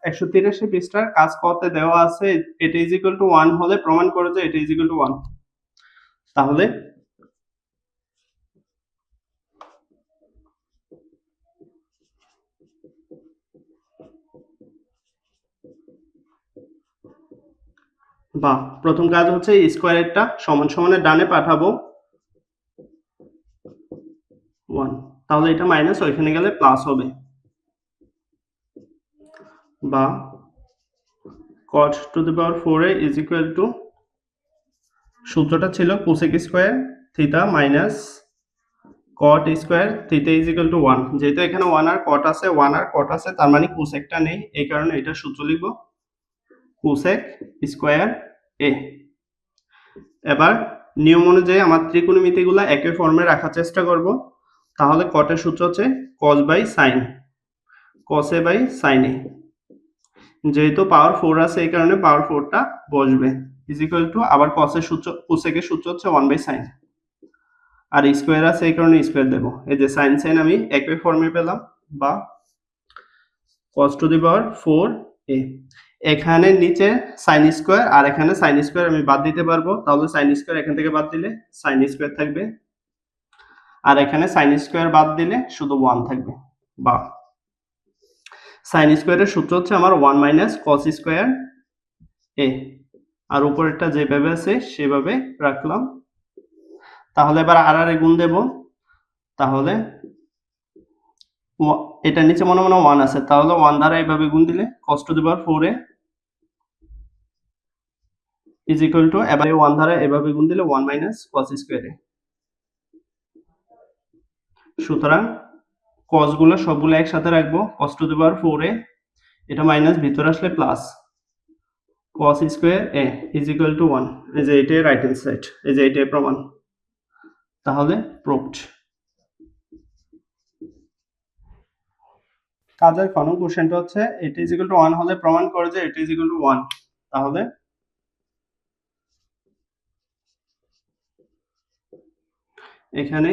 183 পৃষ্ঠার কাজ কতে দেওয়া আছে এটা ইজ ইকুয়াল টু 1 হলে প্রমাণ করো যে এটা ইজ ইকুয়াল টু 1। তাহলে বা প্রথম কাজ হচ্ছে স্কয়ারেরটা সমান সমানের ডানে পাঠাবো 1, তাহলে এটা মাইনাস ওইখানে গেলে প্লাস হবে, বা cot to the power 4a is equal two, সূত্রটা ছিল cosec square theta minus cot square theta is equal to 1। যেহেতু এখানে 1 আর cot আছে, 1 আর cot আছে, তার মানে কোসেকটা নেই, এই কারণে এটা সূত্র লিখব কোসেক স্কয়ার a। এবার নিয়ম অনুযায়ী আমার ত্রিকোণমিতিগুলো একই ফর্মে রাখার চেষ্টা করব। তাহলে cot এর সূত্র হচ্ছে cos by sin, cos a by sin a। যেহেতু পাওয়ার 4 আছে এই কারণে পাওয়ার 4টা বসবে ইজ ইকুয়াল টু, আবার cos এর সূত্র কোসেকের সূত্র হচ্ছে 1 বাই sin, আর স্কয়ার আছে এই কারণে স্কয়ার দেব। এই যে sin sin আমি একই ফর্মে পেলাম, বা cos to the power 4a। এখানে নিচে sin স্কয়ার আর এখানে sin স্কয়ার আমি বাদ দিতে পারবো, তাহলে sin স্কয়ার এখান থেকে বাদ দিলে sin স্কয়ার থাকবে, আর এখানে sin স্কয়ার বাদ দিলে শুধু 1 থাকবে। বা sin স্কয়ারের সূত্র হচ্ছে আমার 1 মাইনাস cos স্কয়ার a, আর উপরেরটা যেভাবে আছে সেভাবে রাখলাম। তাহলে এবার আর আর গুণ দেব, তাহলে এটা নিচে মনে মনে 1 আছে, তাহলে 1 দ্বারা এইভাবে গুণ দিলে cos to the power 4a is equal two, এবারে 1 দ্বারা এভাবে গুণ দিলে 1 মাইনাস cos স্কয়ার a। সুতরাং cos গুলো সবগুলো একসাথে রাখবো, cos to the power 4a, এটা মাইনাস ভিতরে আসলে plus cos square a is equal to 1। এই যে এটাই রাইট হ্যান্ড সাইড, এই যে এটাই প্রমাণ, তাহলে প্রুভড। কাজের কোন কোশ্চেনটা হচ্ছে এটা ইজ ইকুয়াল টু 1 হলে প্রমাণ করে যে এটা ইজ ইকুয়াল টু 1। তাহলে এখানে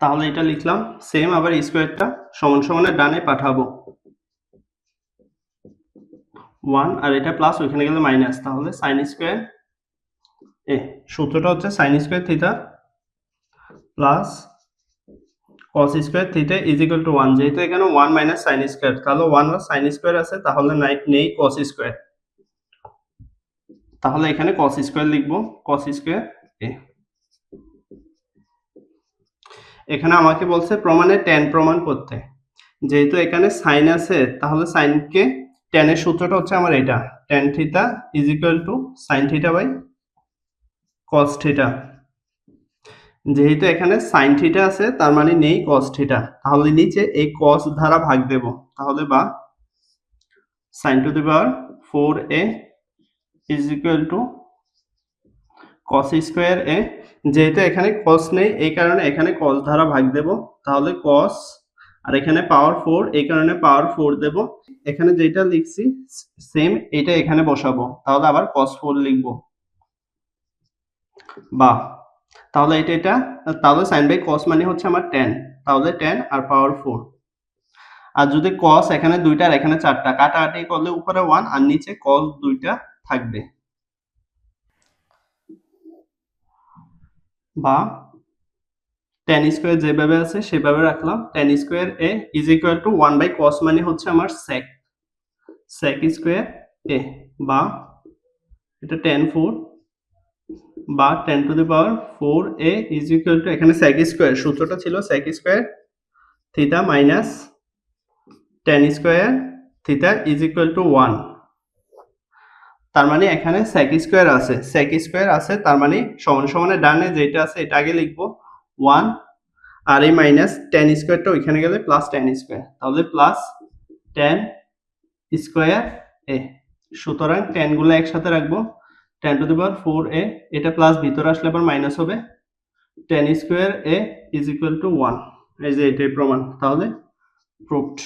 তাহলে এটা লিখলাম, সেম আবার স্কয়ারটা সমান সমানের ডানে পাঠাবো 1, আর এটা প্লাস ওইখানে গেলে মাইনাস, তাহলে sin স্কয়ার a, সূত্রটা হচ্ছে sin square theta plus cos square theta is equal to 1। যেহেতু এখানে 1 মাইনাস sin স্কয়ার, তাহলে 1 আর sin স্কয়ার আছে, তাহলে নেই cos স্কয়ার, তাহলে এখানে cos স্কয়ার লিখবো, cos স্কয়ার a। এখানে আমাকে বলছে প্রমাণে tan প্রমাণ করতে, যেহেতু এখানে sin আছে তাহলে sin কে tan এর সূত্রটা হচ্ছে আমার এটা, tan theta is equal to sin theta by cos theta. যেহেতু এখানে sin থিটা আছে তার মানে নেই cos থিটা, তাহলে নিচে এই cos দ্বারা ভাগ দেব, তাহলে বা sin to the power 4a is equal two cos square a। যেহেতু এখানে cos নেই এই কারণে এখানে cos দ্বারা ভাগ দেব, তাহলে cos, আর এখানে পাওয়ার 4 এই কারণে পাওয়ার 4 দেব। এখানে যেটা লিখছি সেম এটা এখানে বসাবো, তাহলে আবার cos 4 লিখব, বা তাহলে এটা তাহলে sin বাই cos মানে হচ্ছে আমার tan, তাহলে tan আর পাওয়ার 4। আর যদি cos এখানে 2টা আর এখানে 4টা কাটাকাটি করলে উপরে 1 আর নিচে cos 2টা থাকবে, বা tan স্কয়ার যেভাবে আছে সেভাবে রাখলাম, tan square a is equal to 1 by cos মানে হচ্ছে আমার sec স্কয়ার a, বা এটা tan 4, বা tan to the power 4a is equal two, এখানে sec স্কয়ার সূত্রটা ছিল sec square theta minus tan square theta is equal to 1। তার মানে এখানে sec স্কয়ার আছে, তার মানে সমান সমানের ডানে যেটা আছে এটা আগে লিখবো 1, আর এই মাইনাস tan স্কয়ারটা ওইখানে গেলে প্লাস tan স্কয়ার, তাহলে প্লাস tan স্কয়ার a। সুতরাং tan গুলো একসাথে রাখবো, tan to the power 4a, এটা প্লাস ভিতরে আসলে আবার মাইনাস হবে, tan square a is equal to 1। এই যে এটাই প্রমাণ, তাহলে প্রুভড।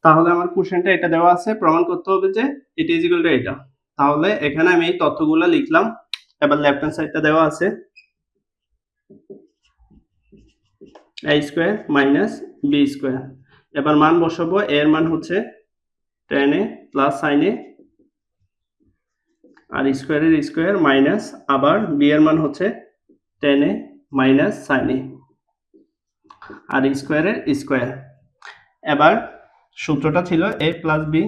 তাহলে আমার কোশ্চেনটা এটা দেওয়া আছে, প্রমাণ করতে হবে যে এটা ইজ ইকুয়াল টু এটা। তাহলে এখানে আমি এই তথ্যগুলো লিখলাম, এবার লেফট হ্যান্ড সাইডটা দেওয়া আছে a square minus B square. এবার মান বসাবো, এর মান হচ্ছে tan a plus sin a আর স্কোয়ারের স্কোয়ার মাইনাস আবার বি এর মান হচ্ছে tan a minus sin a আর স্কোয়ারের স্কোয়ার। এবার সূত্রটা ছিল a plus B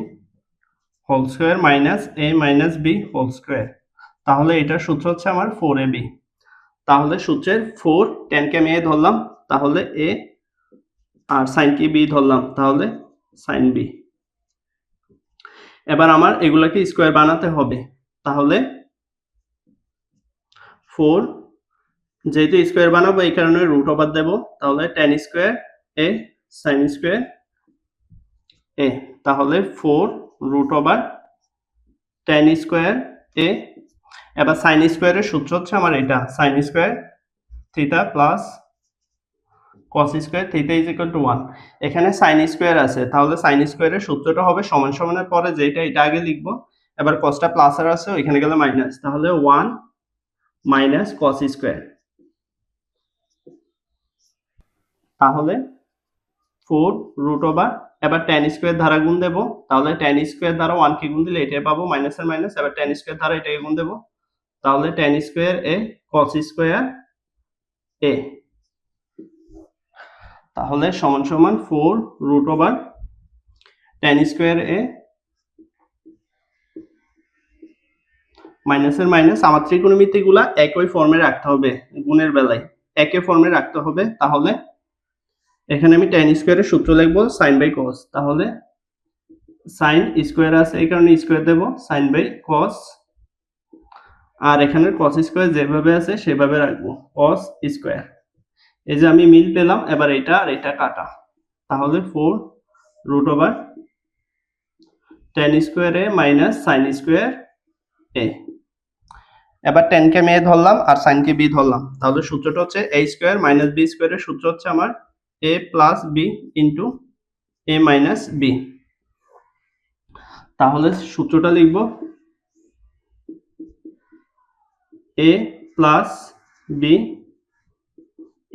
whole square minus a minus B whole square. তাহলে এটার সূত্র হচ্ছে আমার 4ab। তাহলে সূত্রের 4 tan কে আমি a ধরলাম, তাহলে a R sin K b ধরলাম, তাহলে sin b। এবার আমার এগুলাকে স্কোয়ার বানাতে হবে, তাহলে 4 যেহেতু স্কোয়ার বানাবো এই কারণে রুট ওভার দেব, তাহলে tan square a sin square a, তাহলে 4 root over tan square a। এবার sin স্কোয়ারের সূত্র হচ্ছে আমার এটা, sin square theta plus cos square theta is equal to 1। এখানে sin স্কোয়ার আছে, তাহলে sin স্কোয়ারের সূত্রটা হবে সমান সমানের পরে যেটা এটা আগে লিখবো। এবার cosটা প্লাস আর আছে ওইখানে গেলে মাইনাস, তাহলে 1 মাইনাস cos স্কোয়ার। তাহলে 4 রুট ওভার, এবার tan স্কোয়ার দ্বারা গুণ দেব, তাহলে tan স্কোয়ার দ্বারা 1 কে গুণ দিলে এটাই পাবো মাইনাসের মাইনাস। এবার tan স্কোয়ার দ্বারা এটাকে গুণ দেব, তাহলে tan square a cos square a, তাহলে সমান সমান 4 root over tan square a মাইনাসের মাইনাস। আমার ত্রিকোণমিতিগুলা একই ফর্মে রাখতে হবে, গুণের বেলায় একই ফর্মে রাখতে হবে। তাহলে এখানে আমি tan স্কোয়ারের সূত্র লিখবো sin বাই cos, তাহলে sin স্কোয়ার আছে এই কারণে স্কোয়ার দেব sin বাই cos, আর এখানে cos স্কোয়ার যেভাবে আছে সেভাবে রাখবো cos স্কোয়ার। এই যে আমি মিল পেলাম, এবার এটা আর এটা কাটা, তাহলে 4 root over tan square a minus sin square a। এবার tan কে আমি a ধরলাম আর sin কে b ধরলাম, তাহলে সূত্রটা হচ্ছে a স্কোয়ার মাইনাস b স্কোয়ারের সূত্র হচ্ছে আমার a plus b into a minus b। তাহলে সূত্রটা লিখব a plus b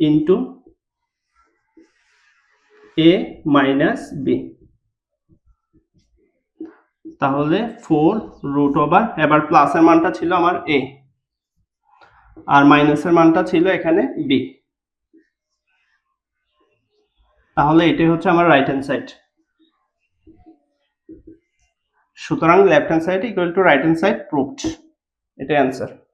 into a minus b, তাহলে 4 রুট ওভার, এবার প্লাসের মানটা ছিল আমার a আর মাইনাসের মানটা ছিল এখানে b, তাহলে এটাই হচ্ছে আমার রাইট হ্যান্ড সাইড। সুতরাং left hand side equal to right hand side proved, এটাই অ্যান্সার।